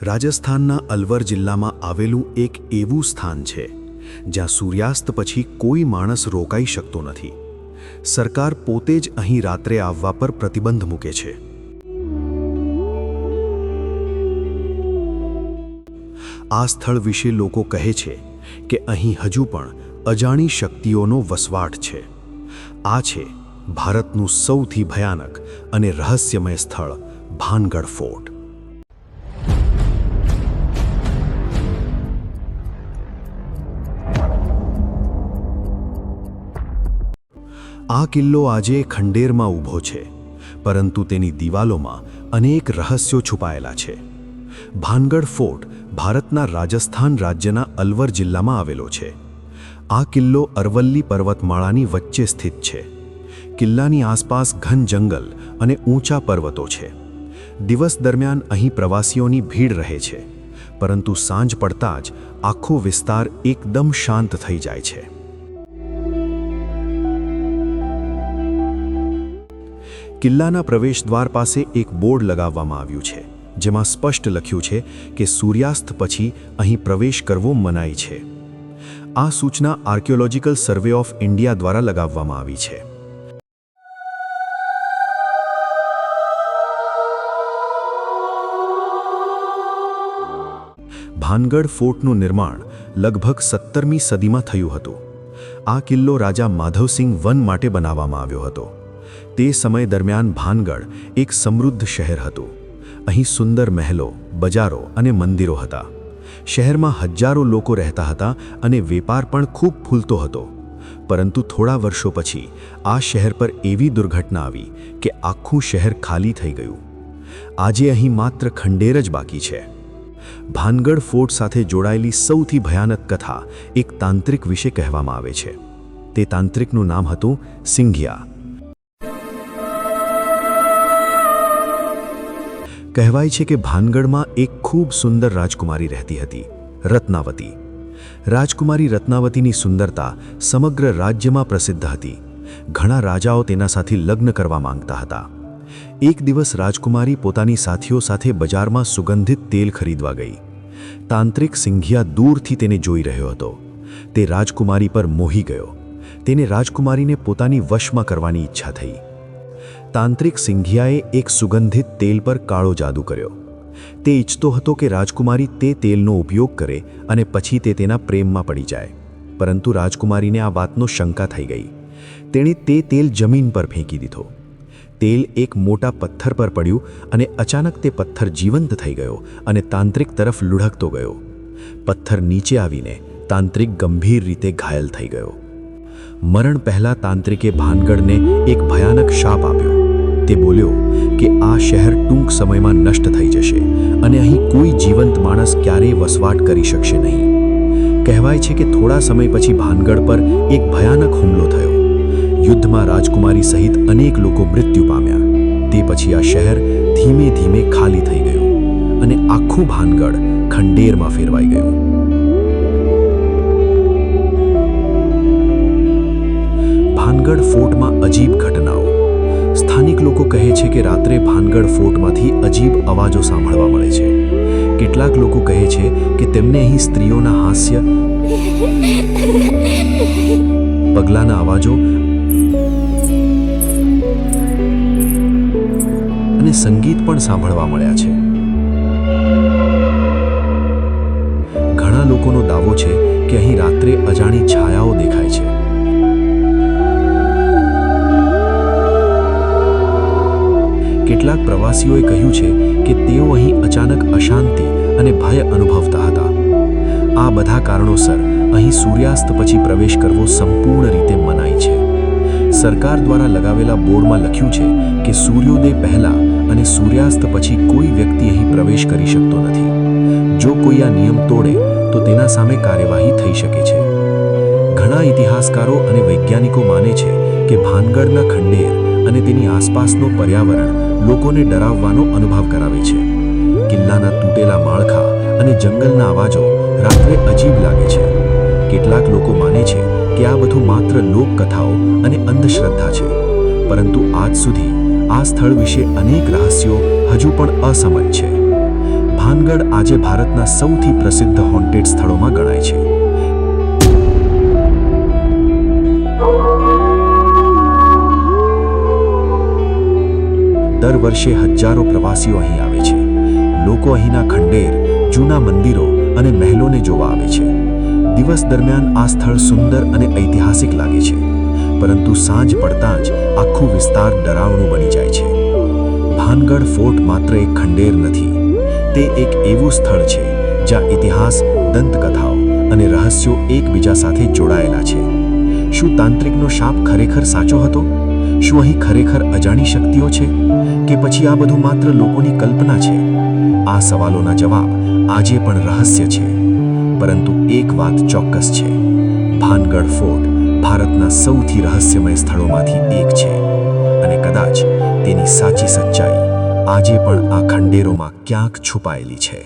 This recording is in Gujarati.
રાજસ્થાનના અલવર જિલ્લામાં આવેલું એક એવું સ્થાન છે જ્યાં સૂર્યાસ્ત પછી કોઈ માણસ રોકાઈ શકતો નથી. સરકાર પોતે જ અહીં રાત્રે આવવા પર પ્રતિબંધ મૂકે છે. આ સ્થળ વિશે લોકો કહે છે કે અહીં હજુ પણ અજાણી શક્તિઓનો વસવાટ છે. આ છે ભારતનું સૌથી ભયાનક અને રહસ્યમય સ્થળ ભાનગઢ ફોર્ટ. આ કિલ્લો આજે ખંડેરમાં ઊભો છે, પરંતુ તેની દિવાલોમાં અનેક રહસ્યો છુપાયેલા છે. ભાનગઢ ફોર્ટ ભારતના રાજસ્થાન રાજ્યના અલવર જિલ્લામાં આવેલો છે. આ કિલ્લો અરવલ્લી પર્વતમાળાની વચ્ચે સ્થિત છે. કિલ્લાની આસપાસ ઘન જંગલ અને ઊંચા પર્વતો છે. દિવસ દરમિયાન અહીં પ્રવાસીઓની ભીડ રહે છે, પરંતુ સાંજ પડતા જ આખો વિસ્તાર એકદમ શાંત થઈ જાય છે. કિલ્લાના પ્રવેશદ્વાર પાસે એક બોર્ડ લગાવવામાં આવ્યું છે, જેમાં સ્પષ્ટ લખ્યું છે કે સૂર્યાસ્ત પછી અહીં પ્રવેશ કરવો મનાઈ છે. આ સૂચના આર્કિયોલોજીકલ સર્વે ઓફ ઇન્ડિયા દ્વારા લગાવવામાં આવી છે. ભાનગઢ ફોર્ટનું નિર્માણ લગભગ 17મી સદીમાં થયું હતું. આ કિલ્લો રાજા માધવસિંહ વન માટે બનાવવામાં આવ્યો હતો. તે સમય દરમિયાન ભાનગઢ એક સમૃદ્ધ શહેર હતું. અહીં સુંદર મહેલો, બજારો અને મંદિરો હતા. શહેરમાં હજારો લોકો રહેતા હતા અને વેપાર પણ ખૂબ ફૂલતો હતો. પરંતુ થોડા વર્ષો પછી આ શહેર પર એવી દુર્ઘટના આવી કે આખું શહેર ખાલી થઈ ગયું. આજે અહીં માત્ર ખંડેર જ બાકી છે. ભાનગઢ ફોર્ટ સાથે જોડાયેલી સૌથી ભયાનક કથા એક તાંત્રિક વિશે કહેવામાં આવે છે. તે તાંત્રિકનું નામ હતું સિંઘિયા. કહેવાય છે કે ભાનગઢમાં એક ખૂબ સુંદર રાજકુમારી રહેતી હતી, રત્નાવતી. રાજકુમારી રત્નાવતીની સુંદરતા સમગ્ર રાજ્યમાં પ્રસિદ્ધ હતી. ઘણા રાજાઓ તેના સાથે લગ્ન કરવા માંગતા હતા. એક દિવસ રાજકુમારી પોતાની સાથીઓ સાથે બજારમાં સુગંધિત તેલ ખરીદવા ગઈ. તાંત્રિક સિંઘિયા દૂરથી તેને જોઈ રહ્યો હતો. તે રાજકુમારી પર મોહી ગયો. તેને રાજકુમારીને પોતાની વશમાં કરવાની ઈચ્છા થઈ. તાંત્રિક સિંઘિયાએ એક સુગંધિત તેલ પર કાળો જાદુ કર્યો. તે ઈચ્છતો હતો કે રાજકુમારી તે તેલનો ઉપયોગ કરે અને પછી તે તેના પ્રેમમાં પડી જાય. પરંતુ રાજકુમારીને આ વાતનો શંકા થઈ ગઈ. તેણે તે તેલ જમીન પર ફેંકી દીધો. તેલ એક મોટા પથ્થર પર પડ્યું અને અચાનક તે પથ્થર જીવંત થઈ ગયો અને તાંત્રિક તરફ લુઢકતો ગયો. પથ્થર નીચે આવીને તાંત્રિક ગંભીર રીતે ઘાયલ થઈ ગયો. મરણ પહેલા તાંત્રિકે ભાનગઢને એક ભયાનક શાપ આપ્યો. તે બોલ્યો કે આ શહેર ટૂંક સમયમાં નષ્ટ થઈ જશે અને અહીં કોઈ જીવંત માણસ ક્યારેય વસવાટ કરી શકશે નહીં. કહેવાય છે કે થોડા સમય પછી ભાનગઢ પર એક ભયાનક હુમલો થયો. યુદ્ધમાં રાજકુમારી સહિત અનેક લોકો મૃત્યુ પામ્યા. તે પછી આ શહેર ધીમે ધીમે ખાલી થઈ ગયું અને આખું ભાનગઢ ખંડેરમાં ફેરવાઈ ગયું. ભાનગઢ ફોર્ટમાં અજીબ ઘટનાઓ. સ્થાનિક લોકો કહે છે કે રાત્રે ભાનગઢ ફોર્ટમાંથી અજીબ અવાજો સાંભળવા મળે છે. કેટલાક લોકો કહે છે કે તેમને અહીં સ્ત્રીઓના હાસ્ય, પગલાંના અવાજો અને સંગીત પણ સાંભળવા મળ્યા છે. ઘણા લોકોનો દાવો છે કે અહીં રાત્રે અજાણી છાયાઓ દેખાય છે. કેટલાક પ્રવાસીઓએ કહ્યું છે કે તેઓ અહીં અચાનક અશાંતિ અને ભય અનુભવતા હતા. આ બધા કારણોસર અહીં સૂર્યાસ્ત પછી પ્રવેશ કરવો સંપૂર્ણ રીતે મનાઈ છે. સરકાર દ્વારા લગાવેલા બોર્ડમાં લખ્યું છે કે સૂર્યોદય પહેલા અને સૂર્યાસ્ત પછી કોઈ વ્યક્તિ અહીં પ્રવેશ કરી શકતો નથી. જો કોઈ આ નિયમ તોડે તો તેના સામે કાર્યવાહી થઈ શકે છે. ઘણા ઇતિહાસકારો અને વૈજ્ઞાનિકો માને છે કે ભાનગઢના ખંડેર અને તેની આસપાસનો પર્યાવરણ લોકોને ડરાવવાનો અનુભવ કરાવે છે. કિલ્લાના તૂટેલા માળખા અને જંગલના અવાજો રાત્રે અજીબ લાગે છે. કેટલાક લોકો માને છે કે આ બધું માત્ર લોકકથાઓ અને અંધશ્રદ્ધા છે, પરંતુ આજ સુધી આ સ્થળ વિશે અનેક રહસ્યો હજુ પણ અસમજ છે. ભાનગઢ આજે ભારતના સૌથી પ્રસિદ્ધ હોન્ટેડ સ્થળોમાં ગણાય છે. દર વર્ષે હજારો પ્રવાસીઓ અહીં આવે છે. લોકો અહીંના ખંડેર, જૂના મંદિરો અને મહેલોને જોવા આવે છે. દિવસ દરમિયાન આ સ્થળ સુંદર અને ઐતિહાસિક લાગે છે, પરંતુ સાંજ પડતાં જ આખું વિસ્તાર ડરાવણું બની જાય છે. ભાનગઢ ફોર્ટ માત્ર એક ખંડેર નથી, તે એક એવું સ્થળ છે જ્યાં ઇતિહાસ, દંતકથાઓ અને રહસ્યો એકબીજા સાથે જોડાયેલા છે. શું તાંત્રિકનો શાપ ખરેખર સાચો હતો? શું અહીં ખરેખર અજાણી શક્તિઓ છે, કે પછી આ બધું માત્ર લોકોની કલ્પના છે? આ સવાલોના જવાબ આજે પણ રહસ્ય છે. પરંતુ એક વાત ચોક્કસ છે, ભાનગઢ ફોર્ટ ભારતના સૌથી રહસ્યમય સ્થળોમાંથી એક છે, અને કદાચ તેની સાચી સચ્ચાઈ આજે પણ આ ખંડેરોમાં ક્યાંક છુપાયેલી છે.